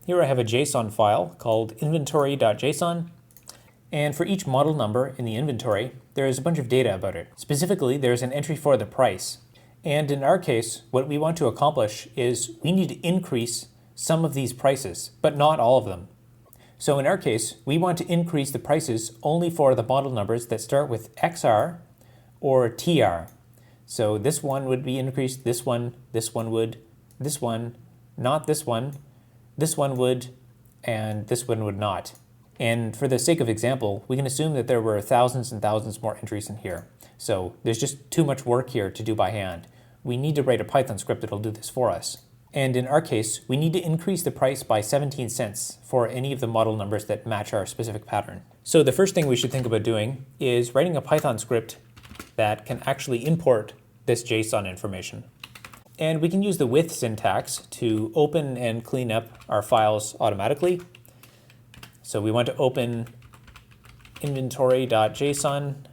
Here I have a JSON file called inventory.json. And for each model number in the inventory, there is a bunch of data about it. Specifically, there's an entry for the price. And in our case, what we want to accomplish is we need to increase some of these prices, but not all of them. So in our case, we want to increase the prices only for the model numbers that start with XR or TR. So this one would be increased, this one would, this one, not this one would, and this one would not. And for the sake of example, we can assume that there were thousands and thousands more entries in here. So there's just too much work here to do by hand. We need to write a Python script that'll do this for us. And in our case, we need to increase the price by 17 cents for any of the model numbers that match our specific pattern. So the first thing we should think about doing is writing a Python script that can actually import this JSON information. And we can use the with syntax to open and clean up our files automatically. So we want to open inventory.json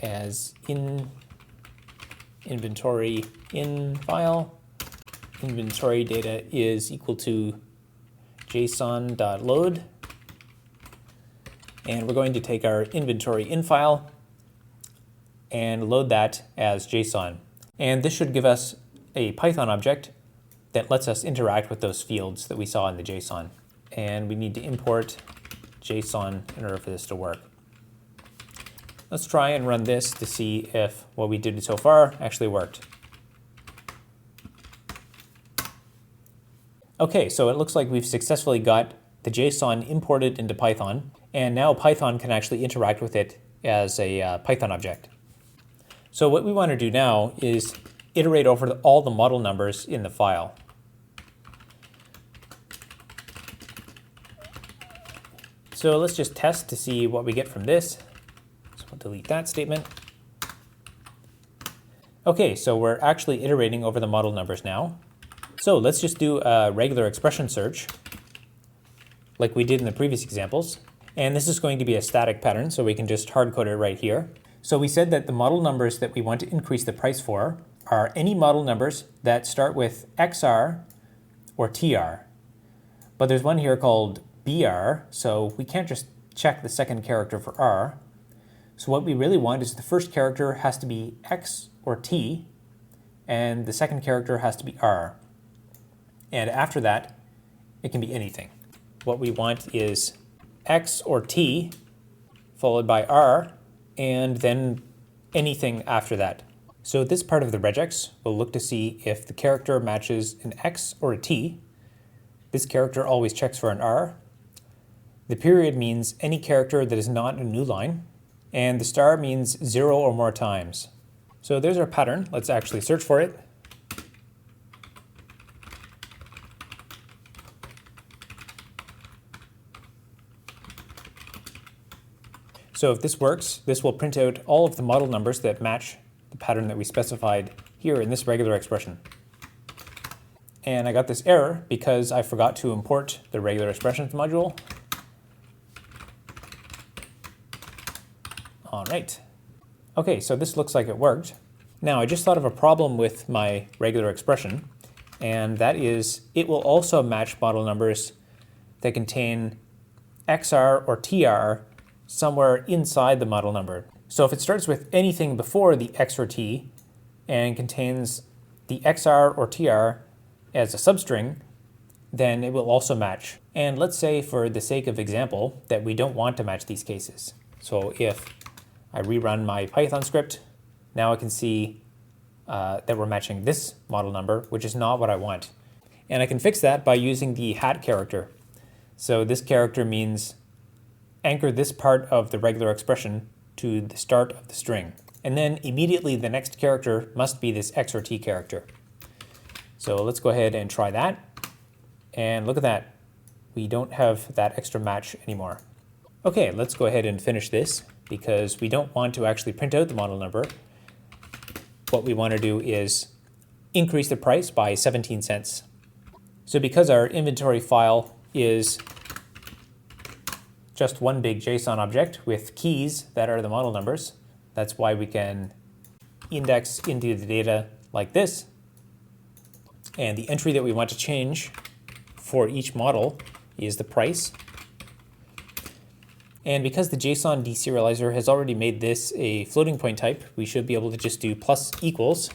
as in inventory in file. Inventory data is equal to json.load. And we're going to take our inventory in file and load that as JSON. And this should give us a Python object that lets us interact with those fields that we saw in the JSON. And we need to import JSON in order for this to work. Let's try and run this to see if what we did so far actually worked. Okay, so it looks like we've successfully got the JSON imported into Python, and now Python can actually interact with it as a Python object. So what we want to do now is iterate over all the model numbers in the file. So let's just test to see what we get from this. So we'll delete that statement. Okay, so we're actually iterating over the model numbers now. So let's just do a regular expression search like we did in the previous examples. And this is going to be a static pattern, so we can just hard code it right here. So we said that the model numbers that we want to increase the price for are any model numbers that start with XR or TR. But there's one here called BR, so we can't just check the second character for R. So what we really want is the first character has to be X or T, and the second character has to be R. And after that, it can be anything. What we want is X or T, followed by R, and then anything after that. So this part of the regex will look to see if the character matches an X or a T. This character always checks for an R. The period means any character that is not a new line, and the star means 0 or more times. So there's our pattern. Let's actually search for it. So if this works, this will print out all of the model numbers that match the pattern that we specified here in this regular expression. And I got this error because I forgot to import the regular expressions module. All right. Okay, so this looks like it worked. Now I just thought of a problem with my regular expression, and that is it will also match model numbers that contain XR or TR somewhere inside the model number. So if it starts with anything before the X or T and contains the XR or TR as a substring, then it will also match. And let's say for the sake of example that we don't want to match these cases. So if I rerun my Python script, now I can see that we're matching this model number, which is not what I want. And I can fix that by using the hat character. So this character means anchor this part of the regular expression to the start of the string. And then immediately the next character must be this X or T character. So let's go ahead and try that. And look at that. We don't have that extra match anymore. Okay, let's go ahead and finish this because we don't want to actually print out the model number. What we want to do is increase the price by 17 cents. So because our inventory file is just one big JSON object with keys that are the model numbers, that's why we can index into the data like this. And the entry that we want to change for each model is the price. And because the JSON deserializer has already made this a floating point type, we should be able to just do plus equals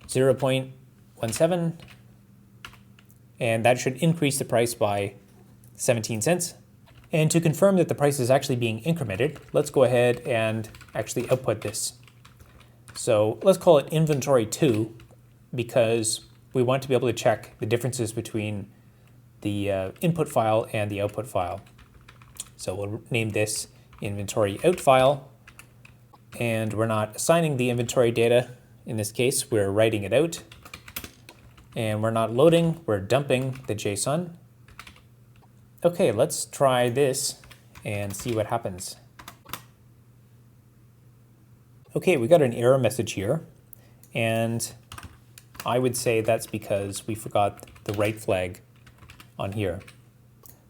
0.17, and that should increase the price by 17 cents. And to confirm that the price is actually being incremented, let's go ahead and actually output this. So let's call it inventory 2 because we want to be able to check the differences between the input file and the output file. So we'll name this inventory out file, and we're not assigning the inventory data. In this case, we're writing it out, and we're not loading, we're dumping the JSON. Okay, let's try this and see what happens. Okay, we got an error message here, and I would say that's because we forgot the write flag on here.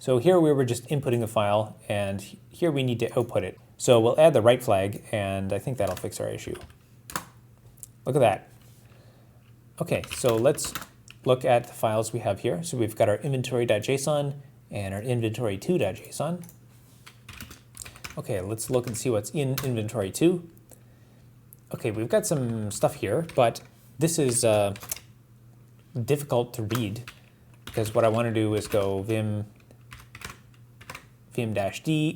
So here we were just inputting the file, and here we need to output it. So we'll add the write flag, and I think that'll fix our issue. Look at that. Okay, so let's look at the files we have here. So we've got our inventory.json and our inventory2.json. Okay, let's look and see what's in inventory2. Okay, we've got some stuff here, but this is difficult to read because what I want to do is go vim-d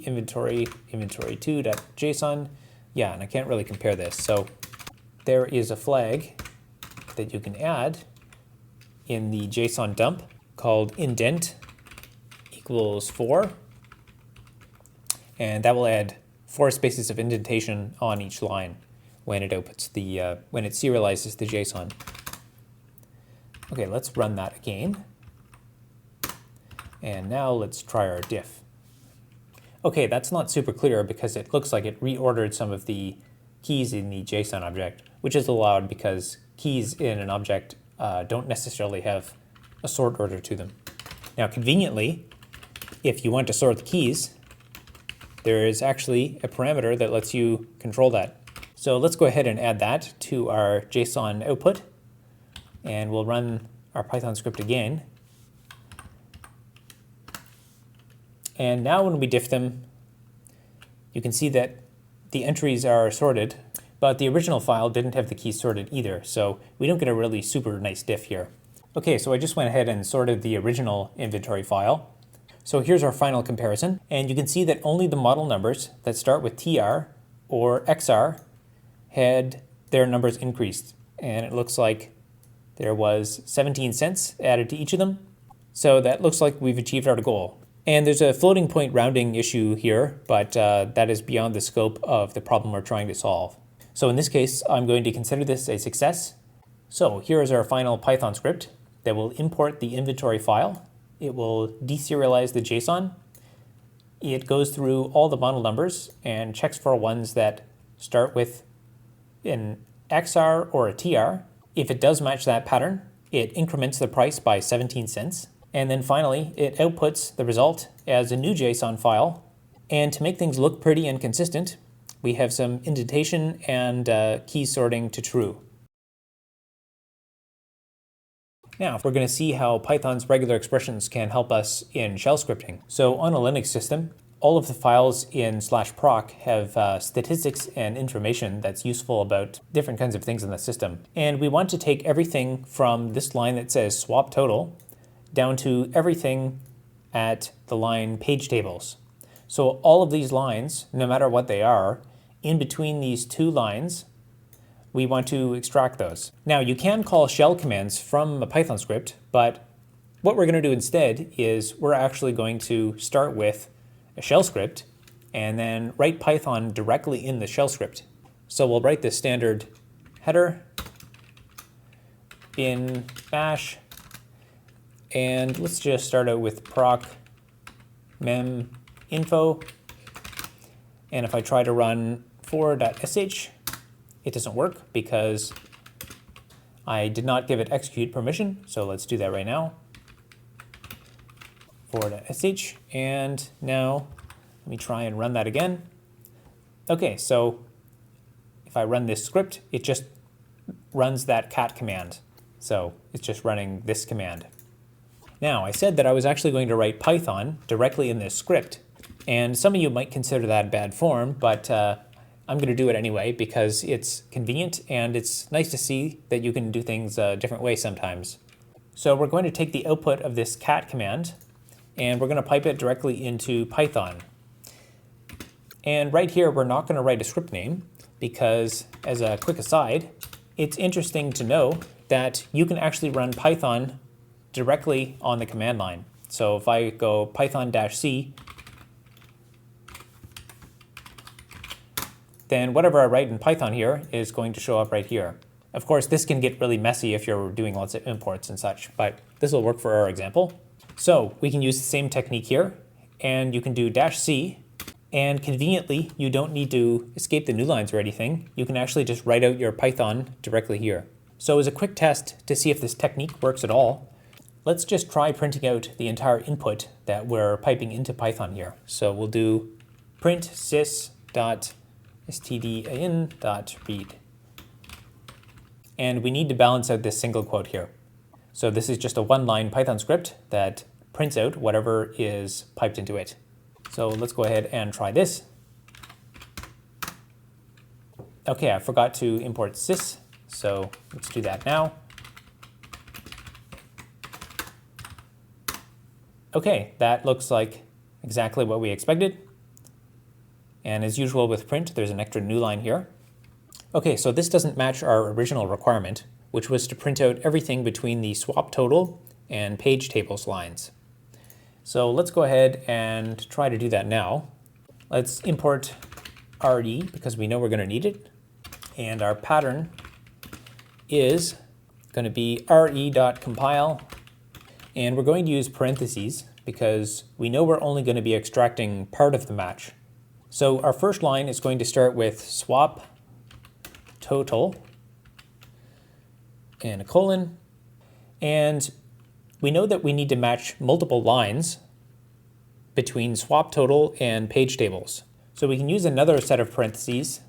inventory2.json. Yeah, and I can't really compare this. So there is a flag that you can add in the JSON dump called indent equals 4. And that will add 4 spaces of indentation on each line when it outputs the when it serializes the JSON. Okay, let's run that again. And now let's try our diff. Okay, that's not super clear because it looks like it reordered some of the keys in the JSON object, which is allowed because keys in an object don't necessarily have a sort order to them. Now, conveniently, if you want to sort the keys, there is actually a parameter that lets you control that. So let's go ahead and add that to our JSON output, and we'll run our Python script again. And now when we diff them, you can see that the entries are sorted, but the original file didn't have the keys sorted either, so we don't get a really super nice diff here. Okay, so I just went ahead and sorted the original inventory file. So here's our final comparison, and you can see that only the model numbers that start with TR or XR had their numbers increased, and it looks like there was 17 cents added to each of them. So that looks like we've achieved our goal. And there's a floating point rounding issue here, but that is beyond the scope of the problem we're trying to solve. So in this case, I'm going to consider this a success. So here is our final Python script that will import the inventory file. It will deserialize the JSON. It goes through all the model numbers and checks for ones that start with an XR or a TR. If it does match that pattern, it increments the price by 17 cents. And then finally, it outputs the result as a new JSON file. And to make things look pretty and consistent, we have some indentation and key sorting to true. Now, we're going to see how Python's regular expressions can help us in shell scripting. So on a Linux system, all of the files in /proc have statistics and information that's useful about different kinds of things in the system. And we want to take everything from this line that says swap total down to everything at the line page tables. So all of these lines, no matter what they are, in between these two lines, we want to extract those. Now, you can call shell commands from a Python script, but what we're going to do instead is we're actually going to start with a shell script and then write Python directly in the shell script. So we'll write this standard header in bash, and let's just start out with proc meminfo. And if I try to run for.sh, it doesn't work because I did not give it execute permission. So let's do that right now. For.sh, and now let me try and run that again. Okay, so if I run this script, it just runs that cat command. So it's just running this command. Now, I said that I was actually going to write Python directly in this script, and some of you might consider that bad form, but I'm going to do it anyway because it's convenient and it's nice to see that you can do things a different way sometimes. So we're going to take the output of this cat command and we're going to pipe it directly into Python. And right here, we're not going to write a script name because, as a quick aside, it's interesting to know that you can actually run Python directly on the command line. So if I go python-c, then whatever I write in Python here is going to show up right here. Of course, this can get really messy if you're doing lots of imports and such, but this will work for our example. So we can use the same technique here, and you can do -c, and conveniently, you don't need to escape the new lines or anything. You can actually just write out your Python directly here. So as a quick test to see if this technique works at all, let's just try printing out the entire input that we're piping into Python here. So we'll do print sys.stdin.read. And we need to balance out this single quote here. So this is just a one-line Python script that prints out whatever is piped into it. So let's go ahead and try this. Okay, I forgot to import sys, so let's do that now. Okay, that looks like exactly what we expected. And as usual with print, there's an extra new line here. Okay, so this doesn't match our original requirement, which was to print out everything between the swap total and page tables lines. So let's go ahead and try to do that now. Let's import re because we know we're going to need it. And our pattern is going to be re.compile. And we're going to use parentheses because we know we're only going to be extracting part of the match. So our first line is going to start with swap total and a colon. And we know that we need to match multiple lines between swap total and page tables. So we can use another set of parentheses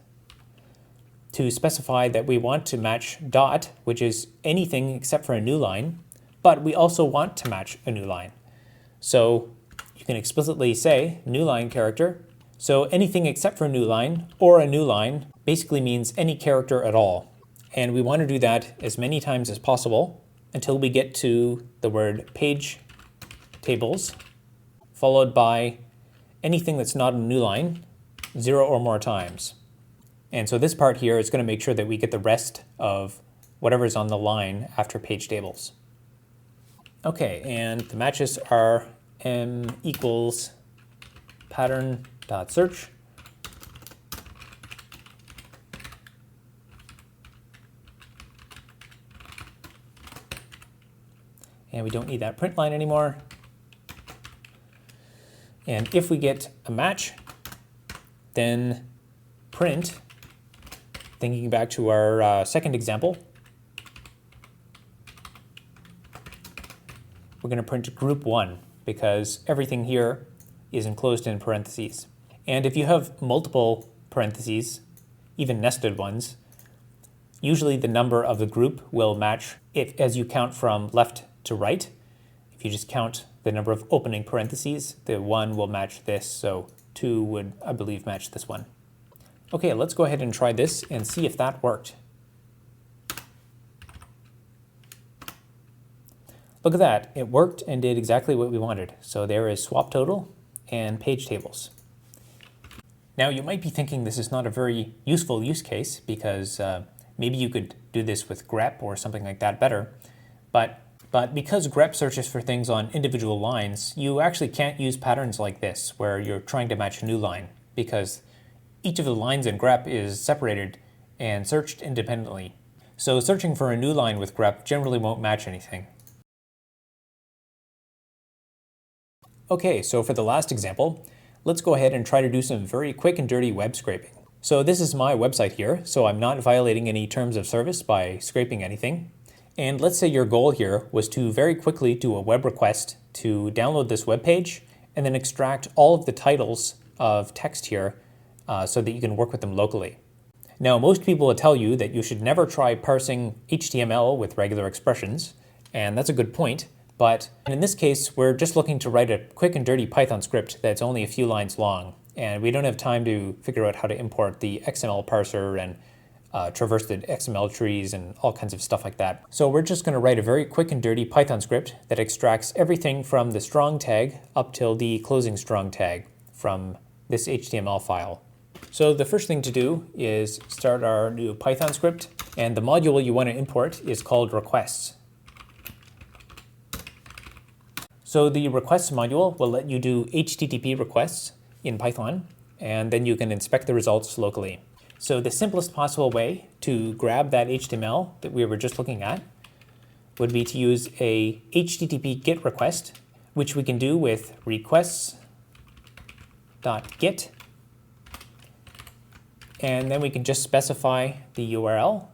to specify that we want to match dot, which is anything except for a new line, but we also want to match a new line. So you can explicitly say new line character. So anything except for a new line or a new line basically means any character at all. And we want to do that as many times as possible until we get to the word page tables, followed by anything that's not a new line, 0 or more times. And so this part here is going to make sure that we get the rest of whatever's on the line after page tables. Okay, and the matches are m equals pattern.search. And we don't need that print line anymore. And if we get a match, then print, thinking back to our second example, we're going to print group 1 because everything here is enclosed in parentheses. And if you have multiple parentheses, even nested ones, usually the number of the group will match it as you count from left to right. If you just count the number of opening parentheses, the 1 will match this, so 2 would, I believe, match this one. Okay, let's go ahead and try this and see if that worked. Look at that, it worked and did exactly what we wanted. So there is swap total and page tables. Now you might be thinking this is not a very useful use case because maybe you could do this with grep or something like that better, but because grep searches for things on individual lines, you actually can't use patterns like this where you're trying to match a new line because each of the lines in grep is separated and searched independently. So searching for a new line with grep generally won't match anything. Okay, so for the last example, let's go ahead and try to do some very quick and dirty web scraping. So this is my website here, so I'm not violating any terms of service by scraping anything. And let's say your goal here was to very quickly do a web request to download this web page and then extract all of the titles of text here so that you can work with them locally. Now, most people will tell you that you should never try parsing HTML with regular expressions, and that's a good point. But in this case, we're just looking to write a quick and dirty Python script that's only a few lines long, and we don't have time to figure out how to import the XML parser and traverse the XML trees and all kinds of stuff like that. So we're just going to write a very quick and dirty Python script that extracts everything from the strong tag up till the closing strong tag from this HTML file. So the first thing to do is start our new Python script, and the module you want to import is called requests. So the requests module will let you do HTTP requests in Python, and then you can inspect the results locally. So the simplest possible way to grab that HTML that we were just looking at would be to use a HTTP GET request, which we can do with requests.get, and then we can just specify the URL.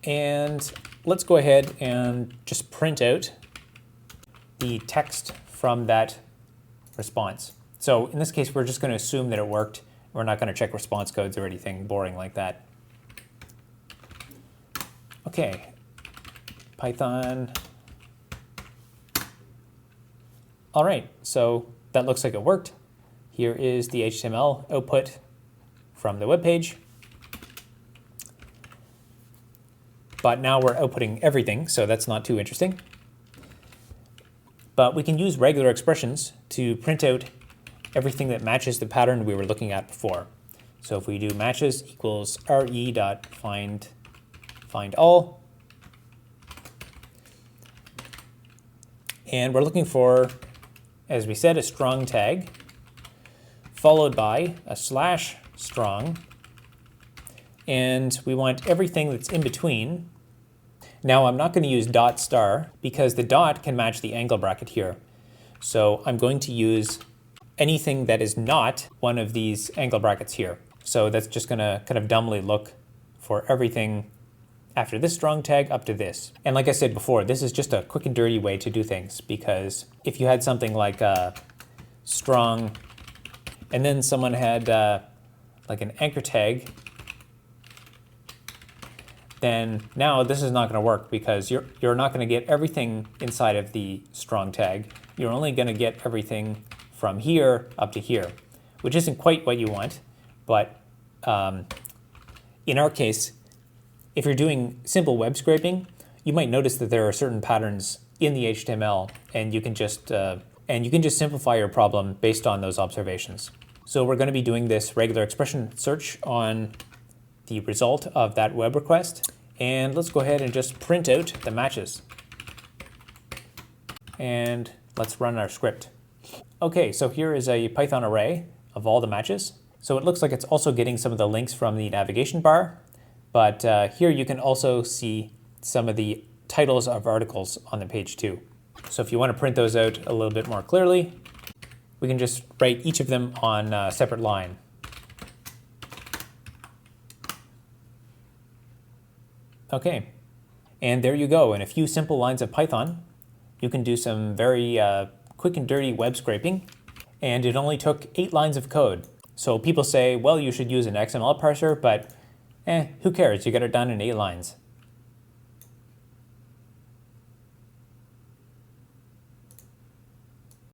And let's go ahead and just print out the text from that response. So in this case, we're just going to assume that it worked. We're not going to check response codes or anything boring like that. Okay, Python. All right, so that looks like it worked. Here is the HTML output from the web page. But now we're outputting everything, so that's not too interesting. But we can use regular expressions to print out everything that matches the pattern we were looking at before. So if we do matches equals re.find all, and we're looking for, as we said, a strong tag, followed by a slash strong, and we want everything that's in between. Now I'm not going to use dot star because the dot can match the angle bracket here. So I'm going to use anything that is not one of these angle brackets here. So that's just going to kind of dumbly look for everything after this strong tag up to this. And like I said before, this is just a quick and dirty way to do things, because if you had something like a strong and then someone had like an anchor tag, then now this is not going to work because you're not going to get everything inside of the strong tag. You're only going to get everything from here up to here, which isn't quite what you want. But in our case, if you're doing simple web scraping, you might notice that there are certain patterns in the HTML, and you can just simplify your problem based on those observations. So we're going to be doing this regular expression search on the result of that web request. And let's go ahead and just print out the matches. And let's run our script. Okay, so here is a Python array of all the matches. So it looks like it's also getting some of the links from the navigation bar, but here you can also see some of the titles of articles on the page too. So if you want to print those out a little bit more clearly, we can just write each of them on a separate line. Okay, and there you go. In a few simple lines of Python, you can do some very quick and dirty web scraping, and it only took 8 lines of code. So people say, well, you should use an XML parser, but who cares? You got it done in 8 lines.